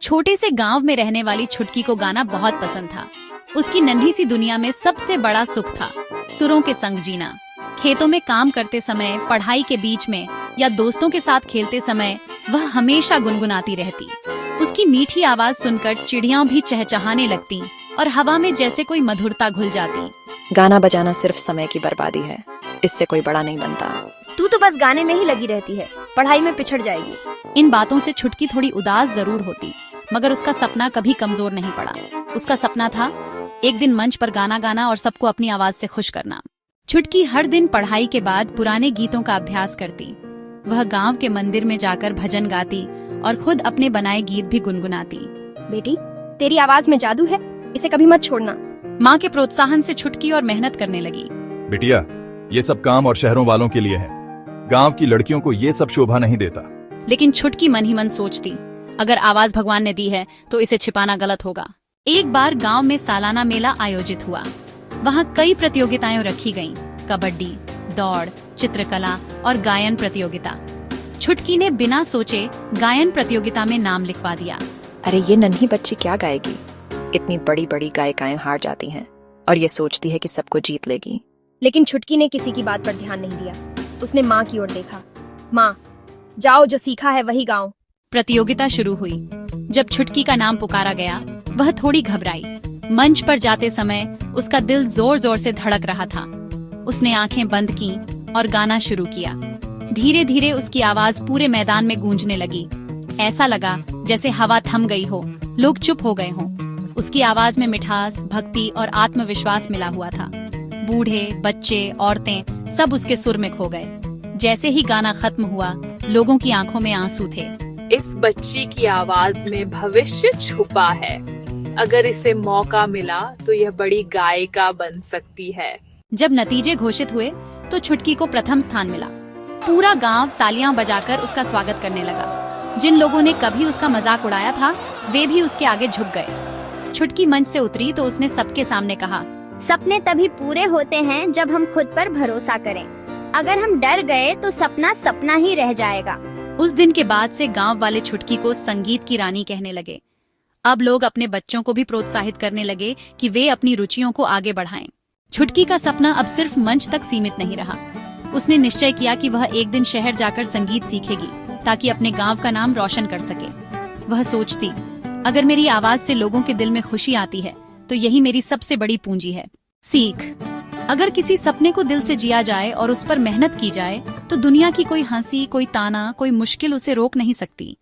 छोटे से गांव में रहने वाली छुटकी को गाना बहुत पसंद था। उसकी नन्ही सी दुनिया में सबसे बड़ा सुख था सुरों के संग जीना। खेतों में काम करते समय, पढ़ाई के बीच में या दोस्तों के साथ खेलते समय वह हमेशा गुनगुनाती रहती। उसकी मीठी आवाज सुनकर चिड़ियां भी चहचहाने लगती और हवा में जैसे कोई मधुरता घुल जाती। गाना बजाना सिर्फ समय की बर्बादी है, इससे कोई बड़ा नहीं बनता। तू तो बस गाने में ही लगी रहती है, पढ़ाई में पिछड़ जाएगी। इन बातों से छुटकी थोड़ी उदास जरूर होती, मगर उसका सपना कभी कमजोर नहीं पड़ा। उसका सपना था एक दिन मंच पर गाना गाना और सबको अपनी आवाज से खुश करना। छुटकी हर दिन पढ़ाई के बाद पुराने गीतों का अभ्यास करती। वह गांव के मंदिर में जाकर भजन गाती और खुद अपने बनाए गीत भी गुनगुनाती। बेटी, तेरी आवाज में जादू है, इसे कभी मत छोड़ना। माँ के प्रोत्साहन से छुटकी और मेहनत करने लगी। बिटिया, ये सब काम और शहरों वालों के लिए है। गांव की लड़कियों को ये सब शोभा नहीं देता। लेकिन छुटकी मन ही मन सोचती, अगर आवाज भगवान ने दी है तो इसे छिपाना गलत होगा। एक बार गांव में सालाना मेला आयोजित हुआ। वहां कई प्रतियोगिताएं रखी गईं, कबड्डी, दौड़, चित्रकला और गायन प्रतियोगिता। छुटकी ने बिना सोचे गायन प्रतियोगिता में नाम लिखवा दिया। अरे ये नन्ही बच्ची क्या गाएगी? इतनी बड़ी बड़ी गायिकाएं हार जाती हैं और ये सोचती है कि सबको जीत लेगी। लेकिन छुटकी ने किसी की बात पर ध्यान नहीं दिया। उसने माँ की ओर देखा। माँ, जाओ, जो सीखा है वही गाओ। प्रतियोगिता शुरू हुई। जब छुटकी का नाम पुकारा गया, वह थोड़ी घबराई। मंच पर जाते समय उसका दिल जोर जोर से धड़क रहा था। उसने आंखें बंद की और गाना शुरू किया। धीरे धीरे उसकी आवाज पूरे मैदान में गूंजने लगी। ऐसा लगा जैसे हवा थम गई हो, लोग चुप हो गए हों। उसकी आवाज में मिठास, भक्ति और आत्मविश्वास मिला हुआ था। बूढ़े, बच्चे, औरतें सब उसके सुर में खो गए। जैसे ही गाना खत्म हुआ, लोगों की आंखों में आंसू थे। इस बच्ची की आवाज में भविष्य छुपा है। अगर इसे मौका मिला तो यह बड़ी गायिका बन सकती है। जब नतीजे घोषित हुए तो छुटकी को प्रथम स्थान मिला। पूरा गांव तालियां बजाकर उसका स्वागत करने लगा। जिन लोगों ने कभी उसका मजाक उड़ाया था, वे भी उसके आगे झुक गए। छुटकी मंच से उतरी तो उसने सबके सामने कहा, सपने तभी पूरे होते हैं जब हम खुद पर भरोसा करें। अगर हम डर गए तो सपना सपना ही रह जाएगा। उस दिन के बाद से गांव वाले छुटकी को संगीत की रानी कहने लगे। अब लोग अपने बच्चों को भी प्रोत्साहित करने लगे कि वे अपनी रुचियों को आगे बढ़ाएं। छुटकी का सपना अब सिर्फ मंच तक सीमित नहीं रहा। उसने निश्चय किया कि वह एक दिन शहर जाकर संगीत सीखेगी ताकि अपने गांव का नाम रोशन कर सके। वह सोचती, अगर मेरी आवाज से लोगों के दिल में खुशी आती है तो यही मेरी सबसे बड़ी पूंजी है। सीख। अगर किसी सपने को दिल से जिया जाए और उस पर मेहनत की जाए तो दुनिया की कोई हंसी, कोई ताना, कोई मुश्किल उसे रोक नहीं सकती।